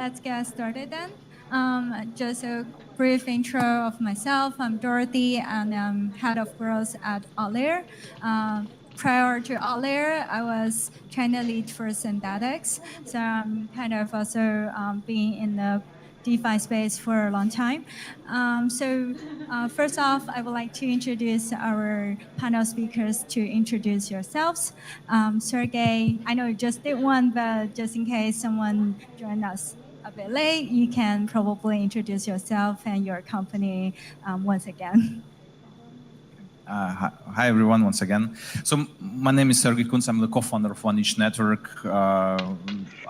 let's get started then. Just a brief intro of myself. I'm Dorothy, and I'm head of growth at Altair. Prior to Altair, I was China lead for synthetics, so I'm kind of also being in the DeFi space for a long time. First off, I would like to introduce our panel speakers to introduce yourselves. Sergey, I know you just did one, but just in case someone joined us a bit late, you can probably introduce yourself and your company once again. Hi everyone, once again. So my name is Sergey Kunz. I'm the co-founder of One Inch Network.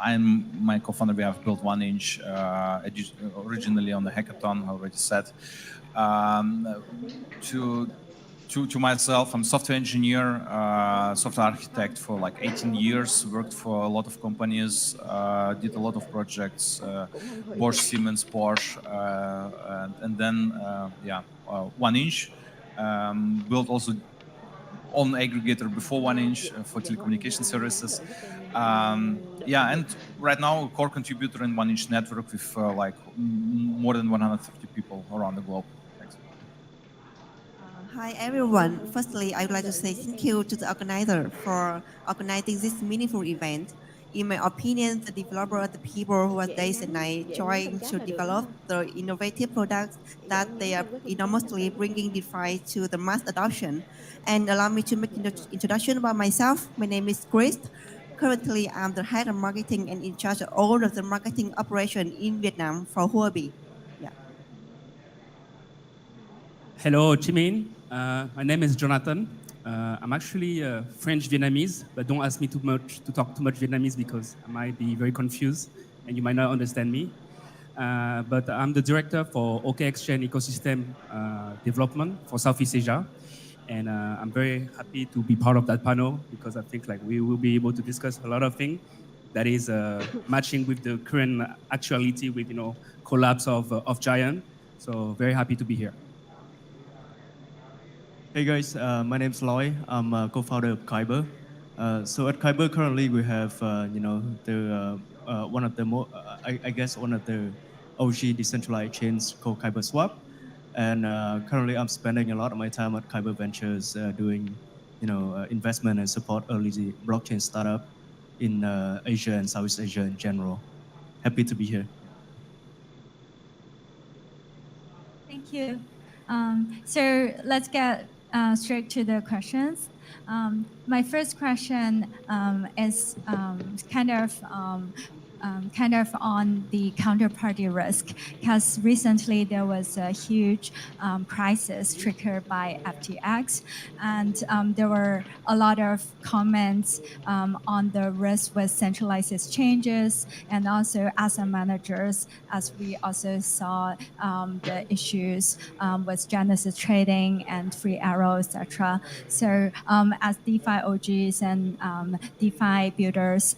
I'm my co-founder. We have built One Inch originally on the hackathon, I already said. To myself, I'm a software engineer, software architect for like 18 years, worked for a lot of companies, did a lot of projects, Bosch, Siemens, Porsche, and then, One Inch. Built also on aggregator before One Inch for telecommunication services. And right now, core contributor in One Inch Network with more than 150 people around the globe. Thanks. Hi everyone. Firstly, I would like to say thank you to the organizer for organizing this meaningful event. In my opinion, the developers, the people who are days and night trying to develop the innovative products that they are enormously bringing DeFi to the mass adoption. And allow me to make an introduction about myself. My name is Chris. Currently, I'm the head of marketing and in charge of all of the marketing operation in Vietnam for Huobi. Yeah. Hello, Jimin. My name is Jonathan. I'm actually French Vietnamese, but don't ask me to talk too much Vietnamese because I might be very confused and you might not understand me. But I'm the director for OK Exchange ecosystem development for Southeast Asia, and I'm very happy to be part of that panel because I think like we will be able to discuss a lot of things that is matching with the current actuality with collapse of Giant. So very happy to be here. Hey guys, my name is Loy. I'm a co-founder of Kyber. So at Kyber currently we have, one of the I guess one of the OG decentralized chains called Kyber Swap. And currently I'm spending a lot of my time at Kyber Ventures doing, investment and support early blockchain startup in Asia and Southeast Asia in general. Happy to be here. Thank you. So let's get straight to the questions. My first question is kind of on the counterparty risk, because recently there was a huge crisis triggered by FTX, and there were a lot of comments on the risk with centralized exchanges and also asset managers, as we also saw the issues with Genesis Trading and Free Arrow, etc. So as DeFi OGs and DeFi builders,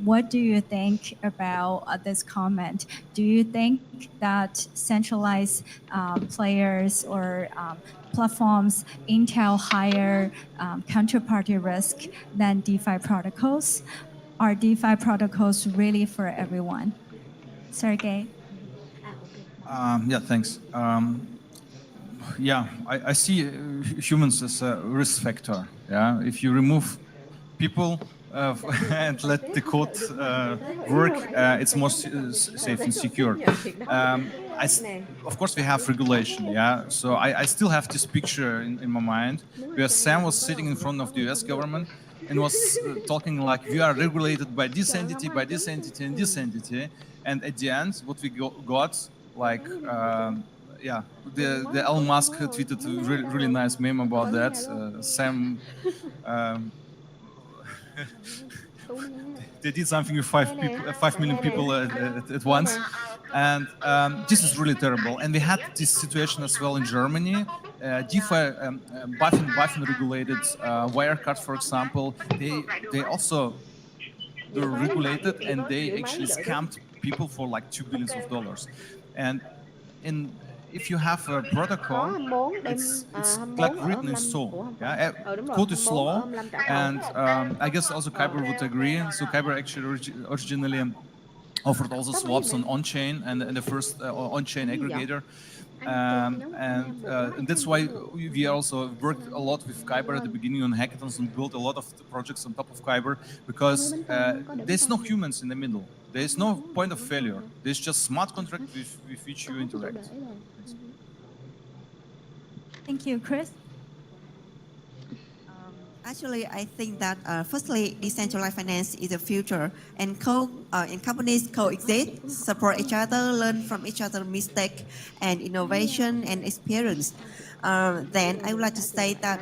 what do you think about this comment? Do you think that centralized players or platforms entail higher counterparty risk than DeFi protocols? Are DeFi protocols really for everyone? Sergey? Thanks. I see humans as a risk factor. Yeah, if you remove people and let the code work, it's more safe and secure. Of course, we have regulation. Yeah, so I still have this picture in my mind where Sam was sitting in front of the U.S. government and was talking like, we are regulated by this entity, and this entity, and at the end, what we got, like. The Elon Musk tweeted a really nice meme about that. Sam, they did something with 5 million people at once, and this is really terrible. And we had this situation as well in Germany. DeFi, BaFin regulated Wirecard, for example. They also were regulated, and they actually scammed people for like $2 billion. And if you have a protocol, it's like written in stone. Yeah, code is slow, and I guess also Kyber would agree. So Kyber actually originally offered also swaps on-chain and the first on-chain aggregator. And that's why we also worked a lot with Kyber at the beginning on hackathons and built a lot of the projects on top of Kyber because there's no humans in the middle. There's no point of failure. There's just smart contract with which you interact. Thanks. Thank you, Chris. Actually, I think that firstly, decentralized finance is the future, and companies coexist, support each other, learn from each other's mistake, and innovation and experience. Then I would like to say that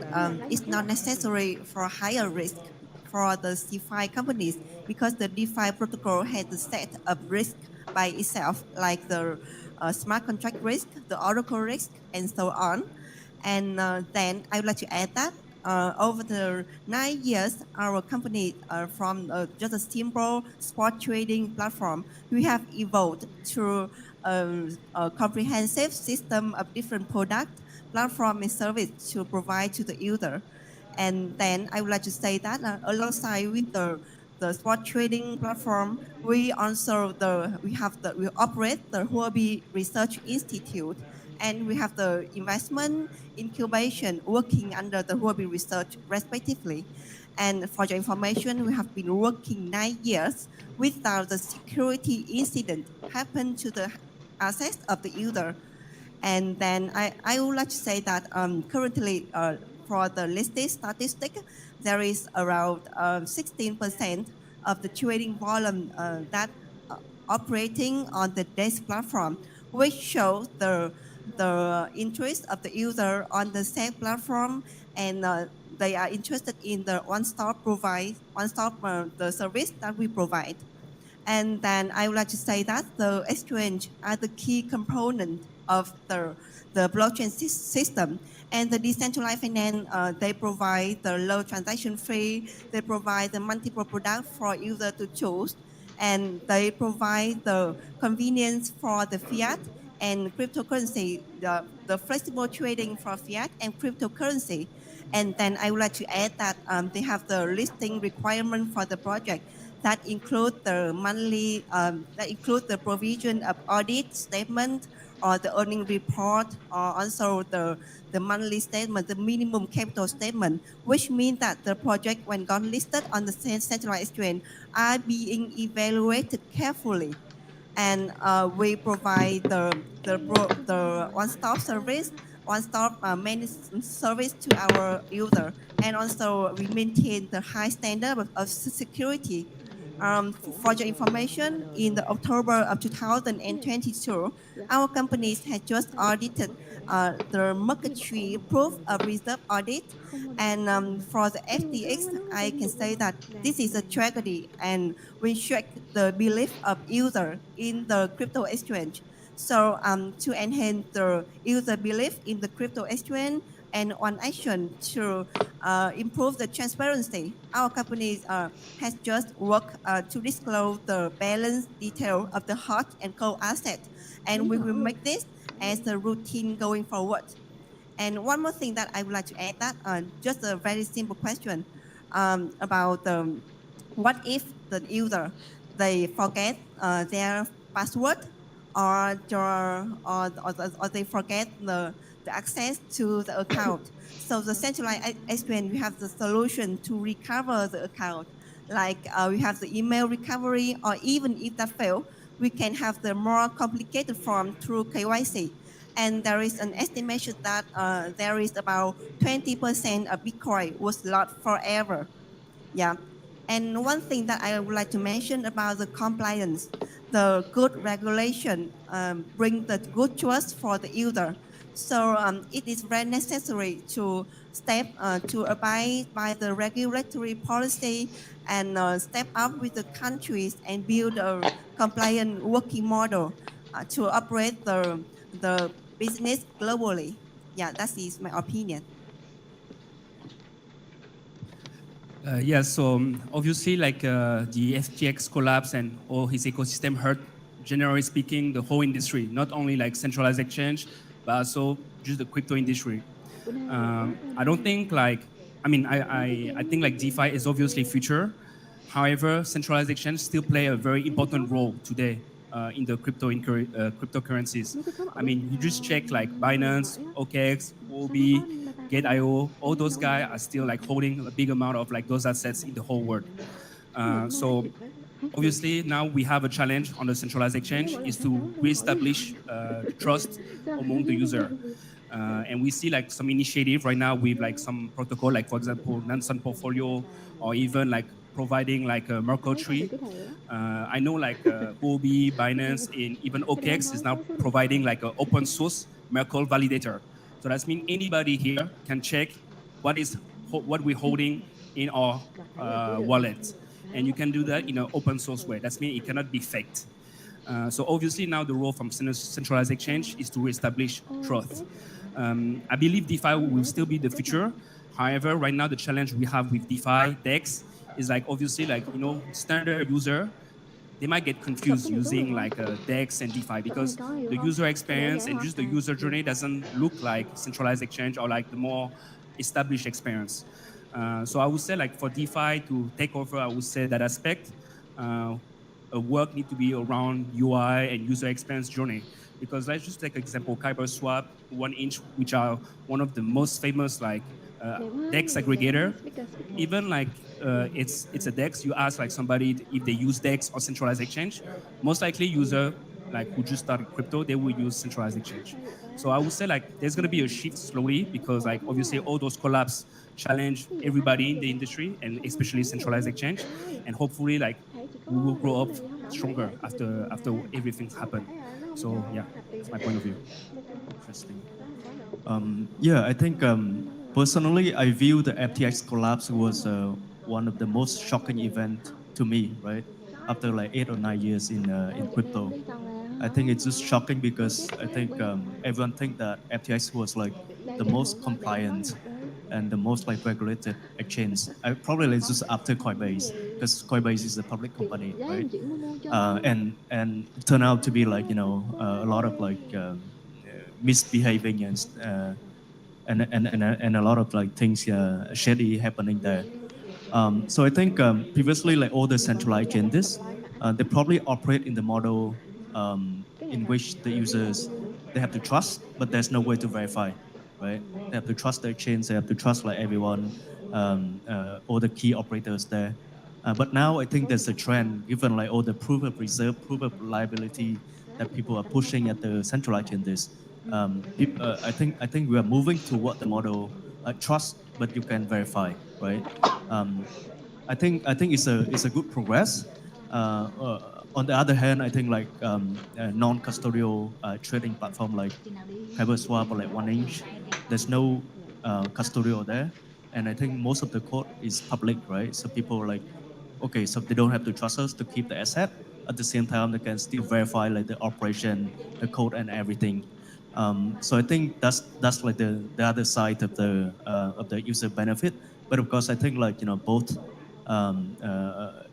it's not necessary for higher risk for the DeFi companies because the DeFi protocol has a set of risk by itself, like the smart contract risk, the oracle risk, and so on. And then I would like to add that over the 9 years, our company from just a simple spot trading platform, we have evolved to a comprehensive system of different product, platform, and service to provide to the user. And then I would like to say that alongside with the spot trading platform, we operate the Huobi Research Institute, and we have the investment incubation working under the Huobi Research respectively. And for your information, we have been working 9 years without the security incident happen to the access of the user. And then I would like to say that currently for the listed statistic, there is around 16% of the trading volume that operating on the DEX platform, which shows the interest of the user on the same platform, and they are interested in the one-stop the service that we provide. And then I would like to say that the exchange are the key component of the blockchain system. And the decentralized finance, they provide the low transaction fee, they provide the multiple products for user to choose, and they provide the convenience for the fiat and cryptocurrency, the flexible trading for fiat and cryptocurrency. And then I would like to add that they have the listing requirement for the project that include the provision of audit statement or the earning report, or also the monthly statement, the minimum capital statement, which means that the project, when got listed on the centralized exchange, are being evaluated carefully. And we provide the one-stop service, one-stop managed service to our user, and also we maintain the high standard of security. For your information, in the October of 2022, our companies had just audited the market tree proof of reserve audit. And for the FTX, I can say that this is a tragedy, and we check the belief of user in the crypto exchange. So to enhance the user belief in the crypto exchange, and one action to improve the transparency, our company has just worked to disclose the balance detail of the hot and cold asset, and we will make this as a routine going forward. And one more thing that I would like to add, that just a very simple question about what if the user, they forget their password, or they forget the access to the account. So the centralized exchange, we have the solution to recover the account. Like we have the email recovery, or even if that fail, we can have the more complicated form through KYC. And there is an estimation that there is about 20% of Bitcoin was lost forever. Yeah. And one thing that I would like to mention about the compliance, the good regulation bring the good trust for the user. So it is very necessary to to abide by the regulatory policy, and step up with the countries and build a compliant working model to operate the business globally. Yeah, that is my opinion. Yes, so obviously, like the FTX collapse and all his ecosystem hurt, generally speaking, the whole industry, not only like centralized exchange, but also just the crypto industry. I don't think like, I mean, I think like DeFi is obviously future, However, centralized exchange still play a very important role today in the cryptocurrencies. I mean, you just check like Binance, OKX, OB, Gate.io, all those guys are still like holding a big amount of like those assets in the whole world. So obviously now we have a challenge on the centralized exchange is to reestablish the trust among the user. And we see like some initiative right now with like some protocol, like for example, Nansen portfolio, or even like providing like a Merkle tree. I know like Huobi, Binance, and even OKX is now providing like an open source Merkle validator. So that means anybody here can check what we're holding in our wallet, and you can do that in an open source way. That means it cannot be faked. So obviously now the role from centralized exchange is to reestablish trust. I believe DeFi will still be the future. However, right now the challenge we have with DeFi DEX is like obviously like standard user, they might get confused using like DEX and DeFi because the user experience and just the user journey doesn't look like centralized exchange or like the more established experience. So I would say like for DeFi to take over, I would say that aspect. Work need to be around UI and user experience journey. Because let's just take an example, Kyber Swap, 1inch, which are one of the most famous like DEX aggregator. Even like it's a DEX, you ask like somebody if they use DEX or centralized exchange, most likely user like who just started crypto, they will use centralized exchange. So I would say like there's gonna be a shift slowly because like obviously all those collabs challenge everybody in the industry and especially centralized exchange. And hopefully like we will grow up stronger after everything's happened. So yeah, that's my point of view. Interesting. Yeah, I think personally, I view the FTX collapse was one of the most shocking event to me, right? After like 8 or 9 years in crypto, I think it's just shocking because I think everyone think that FTX was like the most compliant and the most like regulated exchange. I probably it's just after Coinbase because Coinbase is a public company, right? And it turned out to be like a lot of like misbehaving and a lot of like things shady happening there. So I think previously like all the centralized agendas, they probably operate in the model in which the users they have to trust, but there's no way to verify, right? They have to trust the exchange, they have to trust like everyone, all the key operators there. But now I think there's a trend, given like all the proof of reserve, proof of liability that people are pushing at the centralized agendas. I think we are moving toward the model trust, but you can verify, right? Um, I think it's a good progress. On the other hand, I think like a non-custodial trading platform like Swap or like 1inch, there's no custodial there, and I think most of the code is public, right? So people are like, okay, so they don't have to trust us to keep the asset. At the same time, they can still verify like the operation, the code, and everything. So I think that's like the other side of the user benefit. But of course, I think like both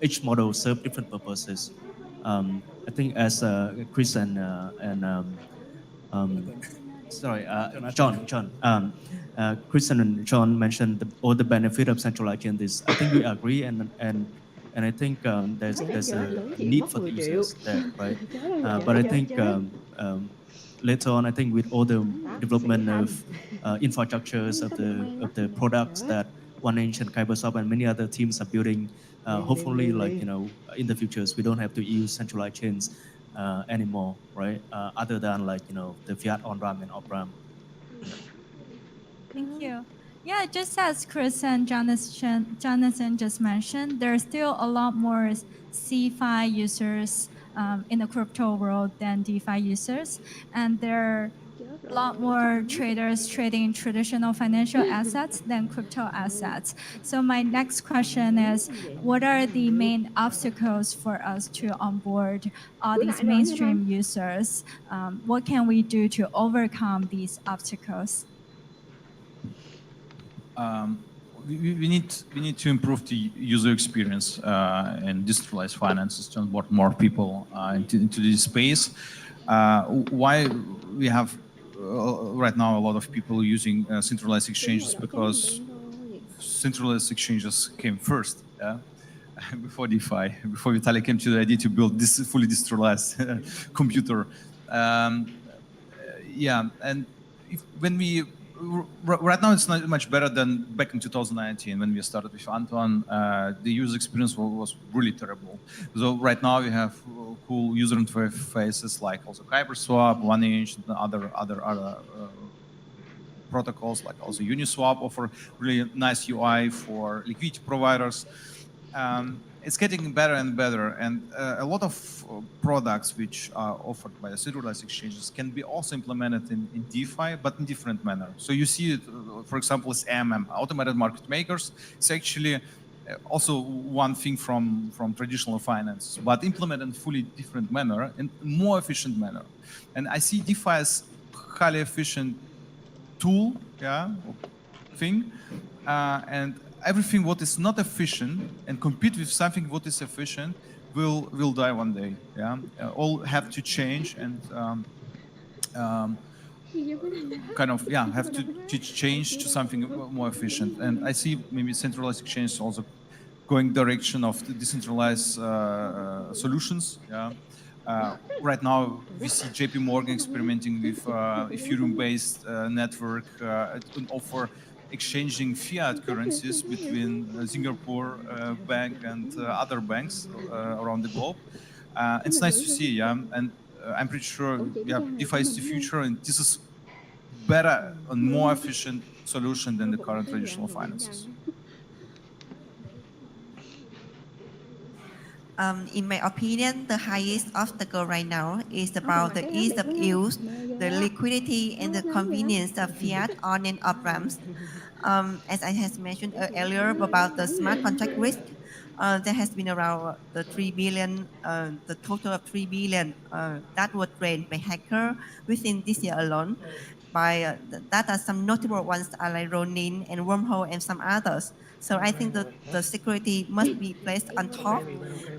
each model serve different purposes. I think as Chris um, sorry, John, Kristen and John mentioned all the benefit of centralizing this. I think we agree, and I think there's a need for the users there, right? But I think later on, I think with all the development of infrastructures of the products that 1inch and Kybersoft and many other teams are building, hopefully, like in the futures, we don't have to use centralized chains anymore, right? Other than like the fiat on RAM and off RAM. Thank you. Yeah, just as Chris and Jonathan just mentioned, there are still a lot more CFI users in the crypto world than DeFi users, and there are a lot more traders trading traditional financial assets than crypto assets. So my next question is, what are the main obstacles for us to onboard all these mainstream users? What can we do to overcome these obstacles? We need to improve the user experience and decentralized finances to onboard more people into this space. Why we have right now a lot of people using centralized exchanges, because centralized exchanges came first. Yeah? before DeFi, before Vitalik came to the idea to build this fully decentralized computer. Yeah, and when we right now it's not much better than back in 2019 when we started with Anton. The user experience was really terrible. So right now we have cool user interfaces like also HyperSwap, 1inch, and other protocols like also Uniswap offer really nice UI for liquidity providers. It's getting better and better, and a lot of products which are offered by the centralized exchanges can be also implemented in DeFi, but in different manner. So you see it, for example, as automated market makers. It's actually also one thing from traditional finance, but implemented in a fully different manner and more efficient manner. And I see DeFi as highly efficient tool, yeah, thing, and everything what is not efficient and compete with something what is efficient will die one day. Yeah, all have to change and kind of have to change to something more efficient. And I see maybe centralized exchange also going direction of the decentralized solutions. Yeah. Right now, we see JP Morgan experimenting with Ethereum-based network and offer exchanging fiat currencies between Singapore bank and other banks around the globe. It's nice to see, yeah, and I'm pretty sure, yeah, DeFi is the future, and this is better and more efficient solution than the current traditional finances. In my opinion, the highest obstacle right now is about the ease of use, the liquidity, and the convenience of fiat on and off ramps. As I has mentioned earlier about the smart contract risk, there has been around the 3 billion, the total of 3 billion that were drained by hacker within this year alone. That are some notable ones like Ronin and Wormhole and some others. So I think that the security must be placed on top,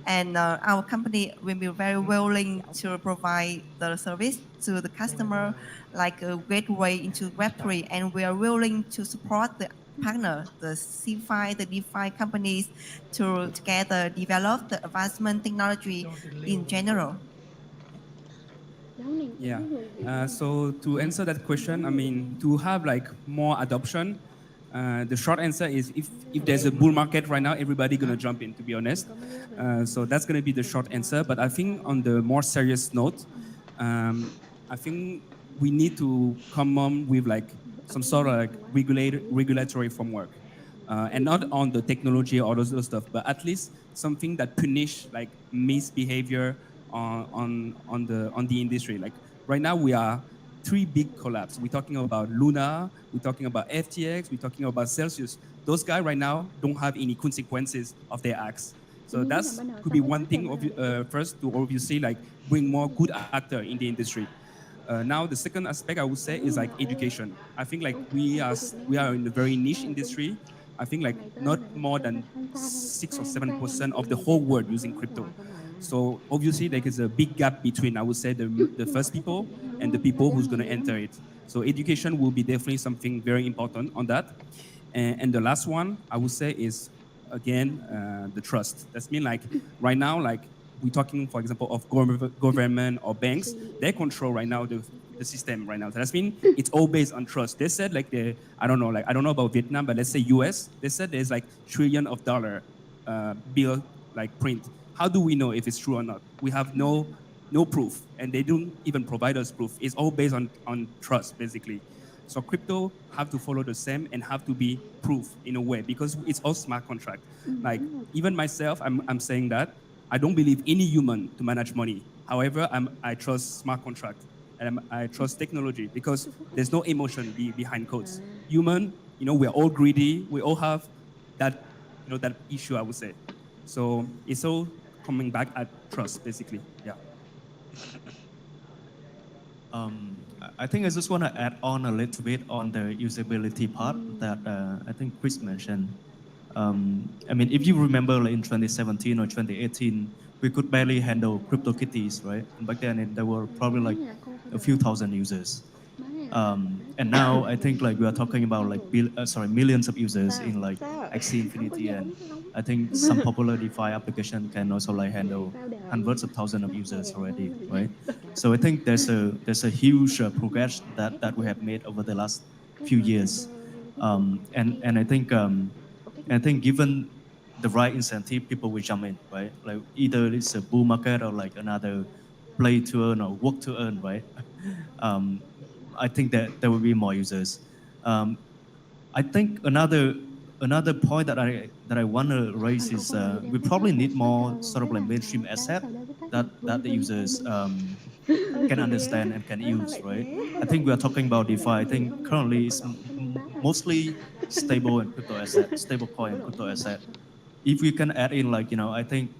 and our company will be very willing to provide the service to the customer like a gateway into Web3, and we are willing to support the partner, the CFI, the DeFi companies to together develop the advancement technology in general. Yeah. So to answer that question, I mean, to have like more adoption, the short answer is if there's a bull market right now, everybody gonna jump in. To be honest, so that's gonna be the short answer. But I think on the more serious note, I think we need to come on with like some sort of like regulatory framework. And not on the technology or those stuff, but at least something that punish like misbehavior on the industry. Like right now, we are three big collabs. We're talking about Luna, we're talking about FTX, we're talking about Celsius. Those guys right now don't have any consequences of their acts. So that's could be one thing first to obviously like bring more good actor in the industry. Now the second aspect I would say is like education. I think like we are in a very niche industry. I think like not more than 6 or 7% of the whole world using crypto. So obviously there is a big gap between I would say the first people and the people who's going to enter it. So education will be definitely something very important on that. And the last one I would say is again the trust. That's mean like right now like we're talking, for example, of government or banks. They control right now the system right now. So that's mean it's all based on trust. They said like I don't know about Vietnam, but let's say US. They said there's like trillion of dollar bill like print. How do we know if it's true or not? We have no proof, and they don't even provide us proof. It's all based on trust basically. So crypto have to follow the same and have to be proof in a way because it's all smart contract. Like even myself, I'm saying that I don't believe any human to manage money. However, I trust smart contract and I trust technology because there's no emotion behind codes. Human, we're all greedy. We all have that, that issue, I would say. So it's all coming back at trust, basically. Yeah. I think I just want to add on a little bit on the usability part that I think Chris mentioned. I mean, if you remember like in 2017 or 2018, we could barely handle CryptoKitties, right? And back then there were probably like a few thousand users. And now I think like we are talking about like millions of users in like Axie Infinity, and I think some popular DeFi application can also like handle hundreds of thousands of users already, right? So I think there's a huge progress that we have made over the last few years, and I think given the right incentive, people will jump in, right? Like either it's a bull market or like another play to earn or work to earn, right? um, I think that there will be more users. Um, I think another point that I want to raise is we probably need more sort of like mainstream asset that the users can understand and can use, right? I think we are talking about DeFi. I think currently it's mostly stable and crypto asset, stable coin and crypto asset. If we can add in like, I think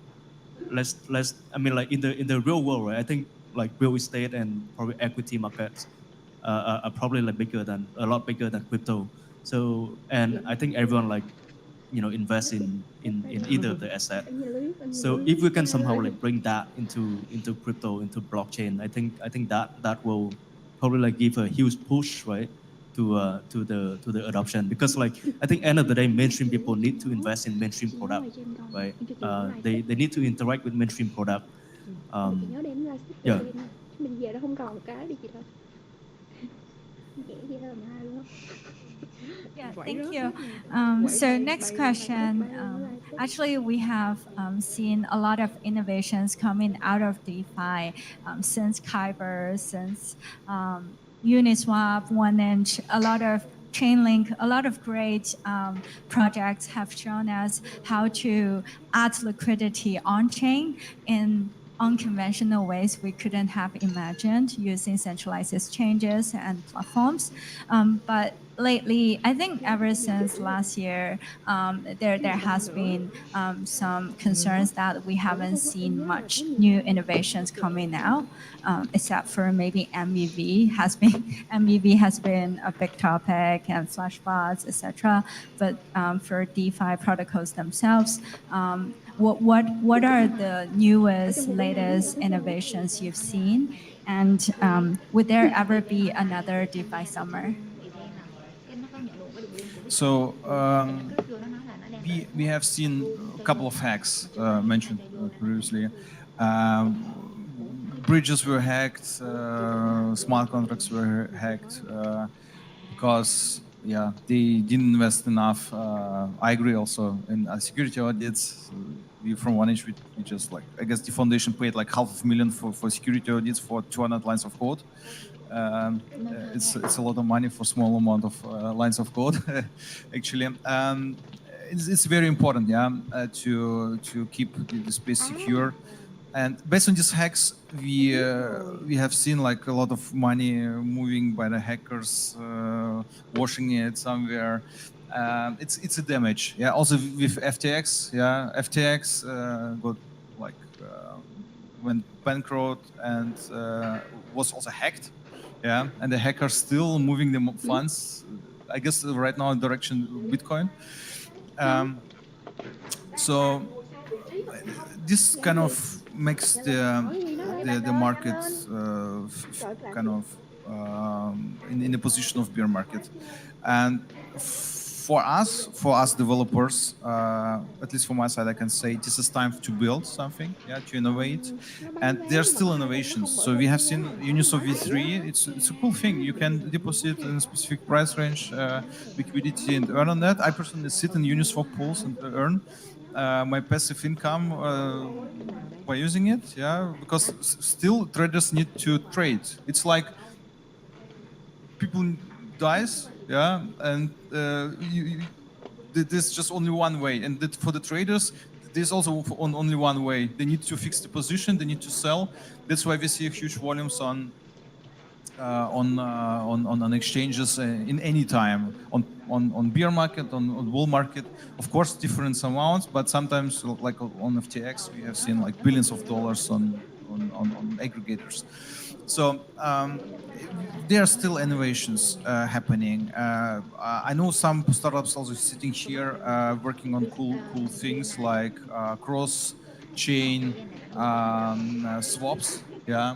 let's I mean like in the real world, right? I think like real estate and probably equity markets are probably like a lot bigger than crypto. So and I think everyone like invest in either of the asset. So if we can somehow like bring that into crypto, into blockchain, I think that will probably like give a huge push, right, to the adoption, because like I think end of the day mainstream people need to invest in mainstream product, right? They need to interact with mainstream product. um, yeah. Mình về nó không còn một cái đi chị thôi. Vẽ gì đó mà hai luôn á. Yeah, thank you. So next question. Actually, we have seen a lot of innovations coming out of DeFi since Kyber, since Uniswap, 1inch, a lot of Chainlink, a lot of great projects have shown us how to add liquidity on chain in unconventional ways we couldn't have imagined using centralized exchanges and platforms. But lately, I think ever since last year, there has been some concerns that we haven't seen much new innovations coming out, except for maybe MVV has been MVV has been a big topic, and flashbots, etc. But for DeFi protocols themselves, what are the newest, latest innovations you've seen, and would there ever be another DeFi summer? So we have seen a couple of hacks mentioned previously. Bridges were hacked, smart contracts were hacked because they didn't invest enough. I agree also in security audits. We from 1inch we just like, I guess the foundation paid like $500,000 for security audits for 200 lines of code. It's a lot of money for small amount of lines of code, actually. It's very important, to keep the space secure. And based on these hacks, we have seen like a lot of money moving by the hackers, washing it somewhere. It's a damage. Yeah. Also with FTX, FTX got like went bankrupt and was also hacked. Yeah, and the hackers still moving the funds. I guess right now in direction Bitcoin. So this kind of makes the market kind of in a position of bear market, and for us developers, at least from my side, I can say this is time to build something, to innovate, and there's still innovations. So we have seen Uniswap V3. It's a cool thing. You can deposit in a specific price range, liquidity, and earn on that. I personally sit in Uniswap pools and earn my passive income by using it, because still traders need to trade. It's like people dies, and there's just only one way, and that for the traders there's also only one way. They need to fix the position, they need to sell. That's why we see huge volumes on exchanges in any time, on bear market, on bull market. Of course, different amounts, but sometimes like on FTX, we have seen like billions of dollars on aggregators. So there are still innovations happening. I know some startups also sitting here working on cool things like cross-chain swaps. Yeah,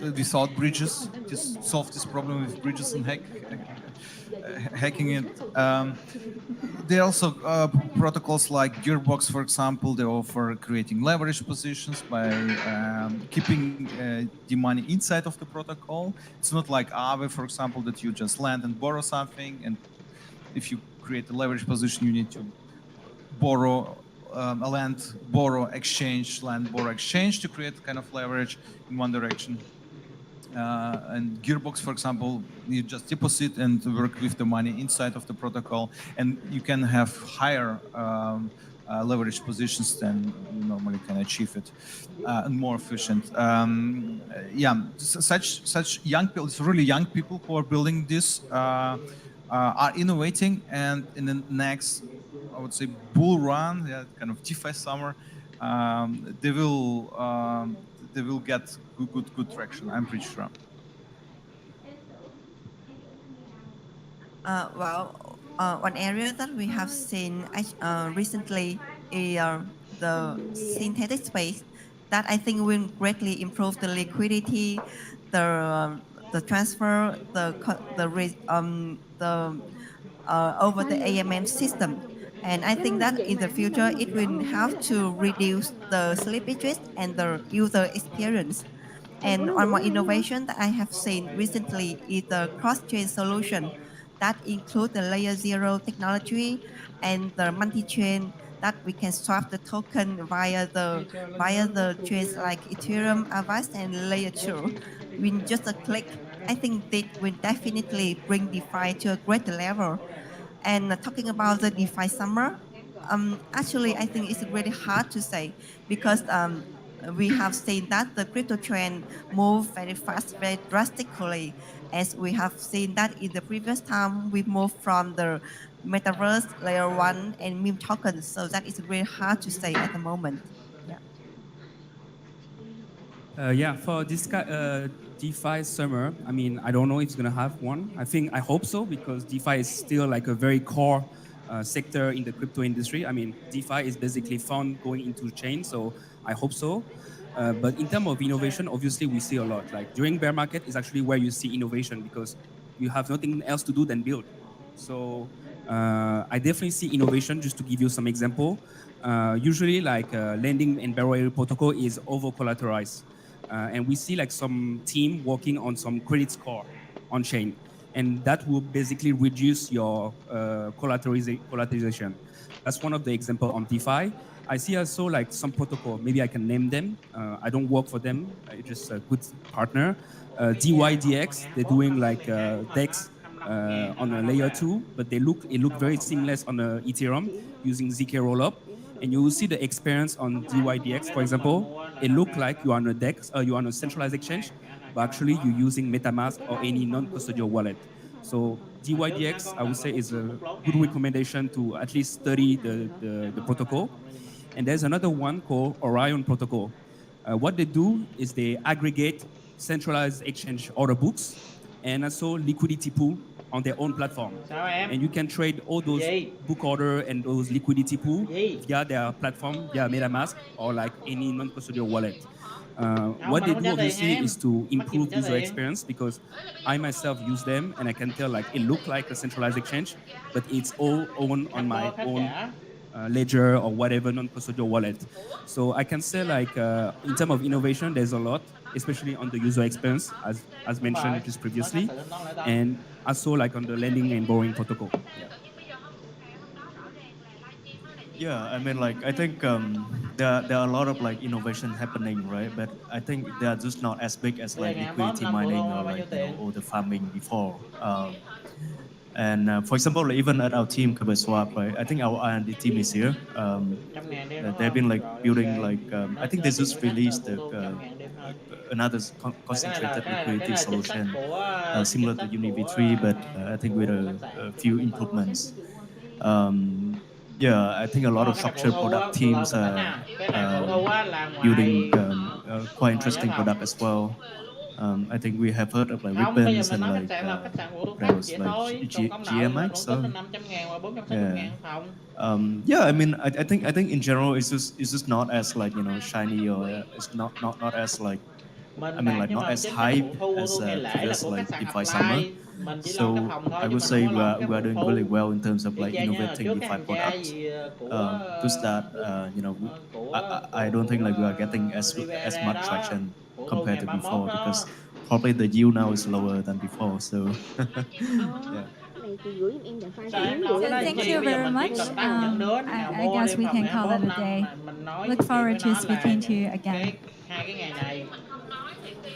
without bridges, just solve this problem with bridges and hacking it. There are also protocols like Gearbox, for example. They offer creating leverage positions by keeping the money inside of the protocol. It's not like Aave, for example, that you just land and borrow something, and if you create a leverage position, you need to borrow a land, borrow, exchange, land, borrow, exchange to create kind of leverage in one direction. And Gearbox, for example, you just deposit and work with the money inside of the protocol, and you can have higher leverage positions than you normally can achieve it, and more efficient. Yeah, such young people, it's really young people who are building this, are innovating, and in the next, I would say, bull run, yeah, kind of DeFi summer, they will get good traction. I'm pretty sure. One area that we have seen recently is the synthetic space that I think will greatly improve the liquidity, the transfer, the over the AMM system. And I think that in the future, it will have to reduce the slippages and the user experience. And one more innovation that I have seen recently is the cross-chain solution that include the layer zero technology and the multi-chain that we can swap the token via the chains like Ethereum, Avast, and layer two. With just a click, I think that will definitely bring DeFi to a greater level. And talking about the DeFi summer, actually, I think it's really hard to say because we have seen that the crypto trend move very fast, very drastically, as we have seen that in the previous time we moved from the metaverse layer one and meme tokens. So that is really hard to say at the moment. Yeah. Yeah, for this DeFi summer, I mean, I don't know if it's gonna have one. I hope so because DeFi is still like a very core sector in the crypto industry. I mean, DeFi is basically fund going into chain, so I hope so. But in terms of innovation, obviously we see a lot. Like during bear market is actually where you see innovation because you have nothing else to do than build. So I definitely see innovation. Just to give you some example, usually like lending and borrowing protocol is over collateralized. And we see like some team working on some credit score on chain, and that will basically reduce your collateralization. That's one of the example on DeFi. I see also like some protocol. Maybe I can name them. I don't work for them. It's just a good partner. DYDX. They're doing like DEX on a layer two, but it look very seamless on a Ethereum using zk rollup, and you will see the experience on DYDX, for example. It look like you are on a DEX, you are on a centralized exchange, but actually you're using MetaMask or any non-custodial wallet. So DYDX, I would say, is a good recommendation to at least study the protocol. And there's another one called Orion Protocol. What they do is they aggregate centralized exchange order books and also liquidity pool on their own platform. Sao em? And you can trade all those Gì? book order and those liquidity pool Gì? via their platform, via MetaMask or like any non-custodial wallet. Không, What mà they nó không do trả tiền obviously em. is to Mắc gì mà improve trả user tiền? experience because I myself use them and I can tell like it look like a centralized exchange, but it's all owned on Khách có my khách own trả. ledger or whatever non-custodial wallet. So I can say like in terms of innovation, there's a lot, especially on the user experience, as Đúng rồi. mentioned just Nói khách previously, tự thanh toán lại tao. and also like on the lending and borrowing protocol. Yeah. Yeah, I mean, like, I think there are a lot of like innovation happening, right? But I think they are just not as big as Bây giờ like ngày liquidity 5 triệu mining đô là or bao nhiêu like tiền? or the farming before. And for example, like, even at our team, Swap, right? I think our R&D team is here. 100.000 đêm đúng They've không? been like Rồi building ok. like I think they Nói chuyện just với khách là released của tôi 100.000 đêm thôi. another Và cái này là concentrated cái này là cái liquidity này là chính sách solution của chính similar to sách Uni của V3, but I think with của khách sạn a chứ few không phải improvements. Yeah, I think a lot of cái đặc structured thù thu á, product từ từ teams bình tĩnh are nè. Cái đặc thù thu á là building ngoài quite ngoài giá interesting thật. product as well. I think we have heard of like Không, bây giờ ribbons mình and nói khách like sạn là khách sạn của what khách else vậy like thôi. Còn công nợ thì mình GMX. vẫn tính là 500.000 và 460.000 Yeah. phòng. Yeah, I mean, I think in general it's just not as like shiny or it's not as like I mean, like not as hype as previous like DeFi summer. So I would say we are doing really well in terms of like innovating DeFi products. To start, I don't think like we are getting as much traction compared to before because probably the yield now is lower than before. So yeah. Cái này chị gửi giùm em tờ file, chị Sao em nhắn đâu gửi có em nói tờ Thank gì, you file. bây giờ very mình chỉ much. cần tăng dẫn đến I mua guess we DeFi can call it a M25 day. mình nói Look chuyện với forward to nó là speaking to you again. hai cái ngày này